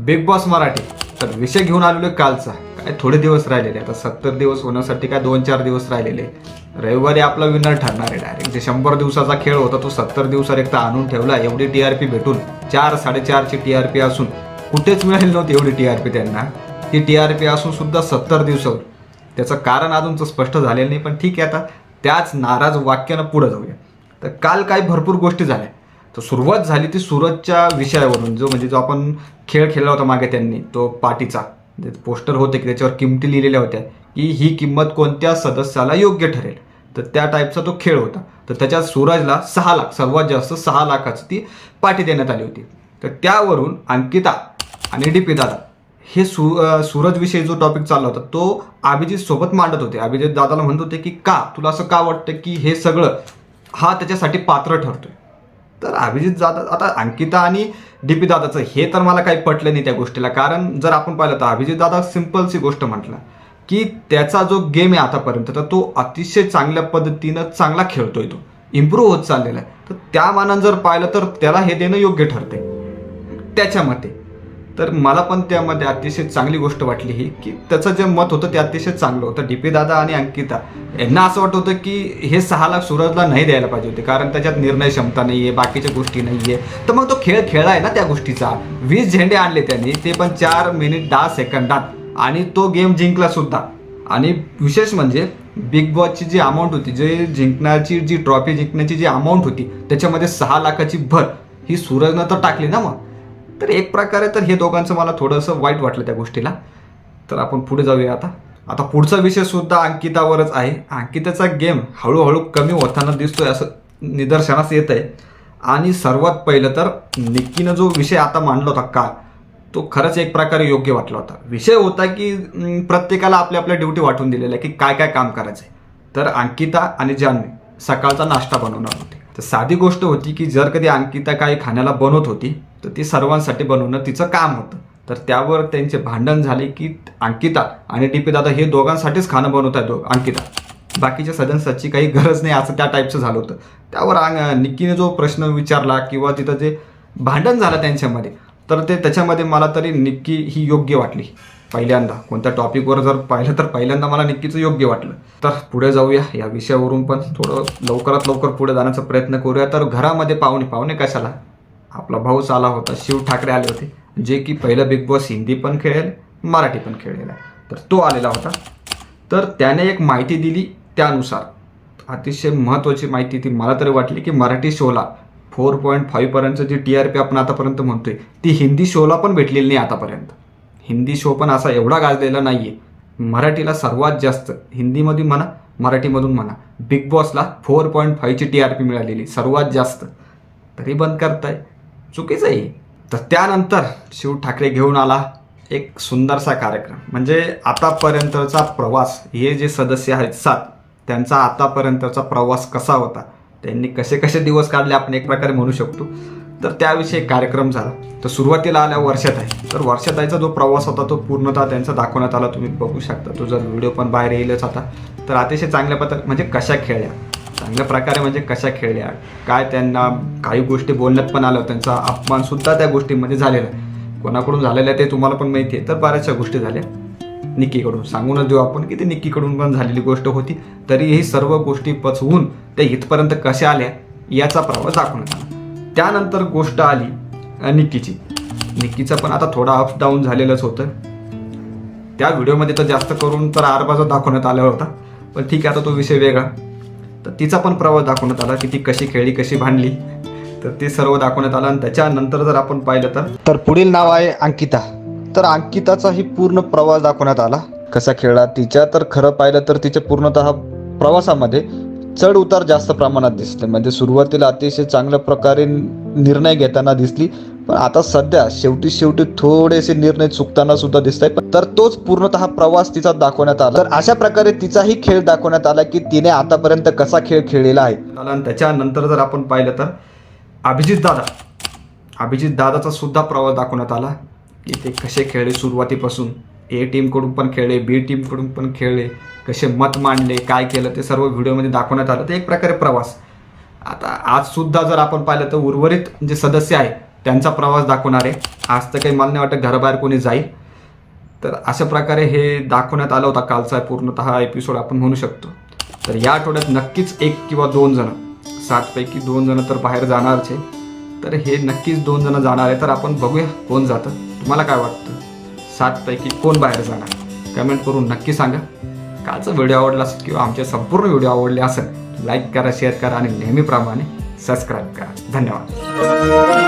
Big boss Marathi तर विषय घेऊन आलेलो कालचा. काय थोडे दिवस राहिलेले, आता 70 दिवस होण्यासाठी काय 2-4 दिवस राहिलेले. रविवारी आपला विनर ठरणार आहे डायरेक्ट. जे 100 दिवसाचा खेळ होता तो 70 दिवसावर एकदा आणून ठेवला. एवढी टीआरपी भेटून 4-4.5ची टीआरपी असून कुठेच मिळाली नव्हती एवढी टीआरपी त्यांना. ती टीआरपी असून सुद्धा 70 दिवसावर. त्याचं कारण अजून स्पष्ट झालेलं नाही, पण ठीक आहे, आता त्याच नाराज वाक्यानं पुढे जाऊया. तर काल काही भरपूर गोष्टी झाल्या. तर सुरुवात झाली ती सूरजच्या विषयावरून, जो आपण खेळ खेळला होता मागे त्यांनी, तो पार्टीचा पोस्टर होते की त्याच्यावर किमती लिहिलेल्या होत्या की ही किंमत कोणत्या सदस्याला योग्य ठरेल. तर त्या टाईपचा तो खेळ होता. तर त्याच्यात सूरजला 6 लाख, सर्वात जास्त 6 लाखाची ती पार्टी देण्यात आली होती. तर त्यावरून अंकिता आणि डीपी दादा हे सूरजविषयी जो टॉपिक चालला होता तो अभिजित सोबत मांडत होते. अभिजित दादाला म्हणत होते की का तुला असं का वाटतं की हे सगळं हा त्याच्यासाठी पात्र ठरतोय. तर अभिजित दादा, आता अंकिता आणि डीपी दादाचं हे तर मला काही पटलं नाही त्या गोष्टीला. कारण जर आपण पाहिलं तर अभिजित दादा सिंपलची गोष्ट म्हटलं की त्याचा जो गेम आहे आतापर्यंत तर तो अतिशय चांगल्या पद्धतीनं चांगला खेळतोय, तो इम्प्रूव्ह होत चाललेला आहे. तर त्या मानानं जर पाहिलं तर त्याला हे देणं योग्य ठरते त्याच्या मते. तर मला पण त्यामध्ये अतिशय चांगली गोष्ट वाटली ही की त्याचं जे मत होतं ते अतिशय चांगलं होतं. डीपी दादा आणि अंकिता यांना असं वाटत होतं की हे 6 लाख सूरजला नाही द्यायला पाहिजे होते, कारण त्याच्यात निर्णय क्षमता नाही आहे, बाकीच्या गोष्टी नाही आहे. तर मग तो खेळ खेळला आहे ना त्या गोष्टीचा. 20 झेंडे आणले त्यांनी, ते पण 4 मिनिट 10 सेकंदात, आणि तो गेम जिंकला सुद्धा. आणि विशेष म्हणजे बिग बॉसची जी अमाऊंट होती, जे जिंकण्याची जी ट्रॉफी जिंकण्याची जी अमाऊंट होती त्याच्यामध्ये 6 लाखाची भर ही सूरजनं तर टाकली ना. मग तर एक प्रकारे तर हे दोघांचं मला थोडंसं वाईट वाटलं त्या गोष्टीला. तर आपण पुढे जाऊया. आता पुढचा विषय सुद्धा अंकितावरच आहे. अंकिताचा गेम हळूहळू कमी होताना दिसतोय असं निदर्शनास येत आहे. आणि सर्वात पहिलं तर निक्कीनं जो विषय आता मांडला होता काल, तो खरंच एक प्रकारे योग्य वाटला होता. विषय होता की प्रत्येकाला आपल्या आपल्या ड्युटी वाटून दिलेल्या की काय काय काम करायचं आहे. तर अंकिता आणि जान्हवी सकाळचा नाश्ता बनवणार होते. तर साधी गोष्ट होती की जर कधी अंकिता काही खाण्याला बनवत होती तर ती सर्वांसाठी बनवणं तिचं काम होतं. तर त्यावर त्यांचे भांडण झाले की अंकिता आणि डीपी दादा हे दोघांसाठीच खाणं बनवत आहेत अंकिता, बाकीच्या सदस्याची काही गरज नाही असं त्या टाईपचं झालं होतं. त्यावर निक्कीने जो प्रश्न विचारला किंवा तिथं जे भांडण झालं त्यांच्यामध्ये, तर त्याच्यामध्ये मला तरी निक्की ही योग्य वाटली. पहिल्यांदा कोणत्या टॉपिकवर जर पाहिलं तर पहिल्यांदा मला निक्कीचं योग्य वाटलं. तर पुढे जाऊया. या विषयावरून पण थोडं लवकरात लवकर पुढे जाण्याचा प्रयत्न करूया. तर घरामध्ये पाहुणे कशाला, आपला भाऊच आला होता, शिव ठाकरे आले होते, जे की पहिलं बिग बॉस हिंदी पण खेळेल मराठी पण खेळलेला आहे. तर तो आलेला होता. तर त्याने एक माहिती दिली, त्यानुसार अतिशय महत्त्वाची माहिती ती मला तरी वाटली की मराठी शोला 4.5 पर्यंत जी टीआरपी आपण आतापर्यंत म्हणतोय ती हिंदी शोला पण भेटलेली नाही आतापर्यंत. हिंदी शो पण असा एवढा गाजलेला नाही आहे. मराठीला सर्वात जास्त, हिंदीमधून म्हणा मराठीमधून म्हणा, बिग बॉसला 4.5ची टीआरपी मिळालेली सर्वात जास्त. तरी बंद करताय, चुकीचं आहे. तर त्यानंतर शिव ठाकरे घेऊन आला एक सुंदरसा कार्यक्रम. म्हणजे आतापर्यंतचा प्रवास, हे जे सदस्य आहेत 7, त्यांचा आतापर्यंतचा प्रवास कसा होता, त्यांनी कसे कसे दिवस काढले आपण एक प्रकारे म्हणू शकतो. तर त्याविषयी कार्यक्रम झाला. तर सुरुवातीला आल्या वर्षाताई. तर वर्षाताईचा जो प्रवास होता तो पूर्णतः त्यांचा दाखवण्यात आला. तुम्ही बघू शकता, तो जर व्हिडिओ पण बाहेर येईलच आता. तर अतिशय चांगल्या पद्धती म्हणजे कशा खेळल्या, चांगल्या प्रकारे म्हणजे कशा खेळल्या, काय त्यांना काही गोष्टी बोलण्यात पण आलं, त्यांचा अपमानसुद्धा त्या गोष्टींमध्ये झालेला आहे. कोणाकडून झालेलं आहे ते तुम्हाला पण माहिती आहे. तर बऱ्याचशा गोष्टी झाल्या निक्कीकडून, सांगूनच देऊ आपण की ती निक्कीकडून पण झालेली गोष्ट होती. तरी ही सर्व गोष्टी पचवून ते इथपर्यंत कशा आल्या याचा प्रवास दाखवण्यात आला. त्यानंतर गोष्ट आली निक्कीची. निक्कीचं पण आता थोडा अप डाऊन झालेलंच होतं. त्या व्हिडिओमध्ये तर जास्त करून तर आरबाजा दाखवण्यात आला होता, पण ठीक आहे, आता तो विषय वेगळा. तर तिचा पण प्रवास दाखवण्यात आला की ती कशी खेळली, कशी भांडली, तर ते सर्व दाखवण्यात आलं. आणि त्याच्यानंतर जर आपण पाहिलं तर पुढील नाव आहे अंकिता. तर अंकिताचाही पूर्ण प्रवास दाखवण्यात आला, कसा खेळला तिच्या. तर खरं पाहिलं तर तिच्या पूर्णतः प्रवासामध्ये चढ उतार जास्त प्रमाणात दिसले. म्हणजे सुरुवातीला अतिशय चांगल्या प्रकारे निर्णय घेताना दिसली, पण आता सध्या शेवटी थोडेसे निर्णय चुकताना सुद्धा दिसत आहे. तर तोच पूर्णतः प्रवास तिचा दाखवण्यात आला. तर अशा प्रकारे तिचाही खेळ दाखवण्यात आला की तिने आतापर्यंत कसा खेळ खेळलेला आहे. आणि त्याच्यानंतर जर आपण पाहिलं तर अभिजित दादाचा सुद्धा प्रवास दाखवण्यात आला की ते कसे खेळले. सुरुवातीपासून ए टीमकडून पण खेळले, बी टीमकडून पण खेळले, कसे मत मांडले, काय केलं ते सर्व व्हिडिओमध्ये दाखवण्यात आलं. ते एक प्रकारे प्रवास. आता आज सुद्धा जर आपण पाहिलं तर उर्वरित जे सदस्य आहे त्यांचा प्रवास दाखवणार आहे. आज तर काही मला नाही वाटत घराबाहेर कोणी जाईल. तर अशा प्रकारे हे दाखवण्यात आलं होता कालचा पूर्णतः एपिसोड आपण म्हणू शकतो. तर या आठवड्यात नक्कीच 1 किंवा 2 जण, 7 पैकी 2 जण तर बाहेर जाणारच आहे. तर हे नक्कीच 2 जण जाणार आहे. तर आपण बघूया कोण जातं. तुम्हाला काय वाटतं 7 पैकी कोण बाहेर जाणार? कमेंट करून नक्की सांगा. कालचा व्हिडिओ आवडला असेल किंवा आमचे संपूर्ण व्हिडिओ आवडले असेल लाईक करा, शेअर करा आणि नेहमीप्रमाणे सबस्क्राईब करा. धन्यवाद.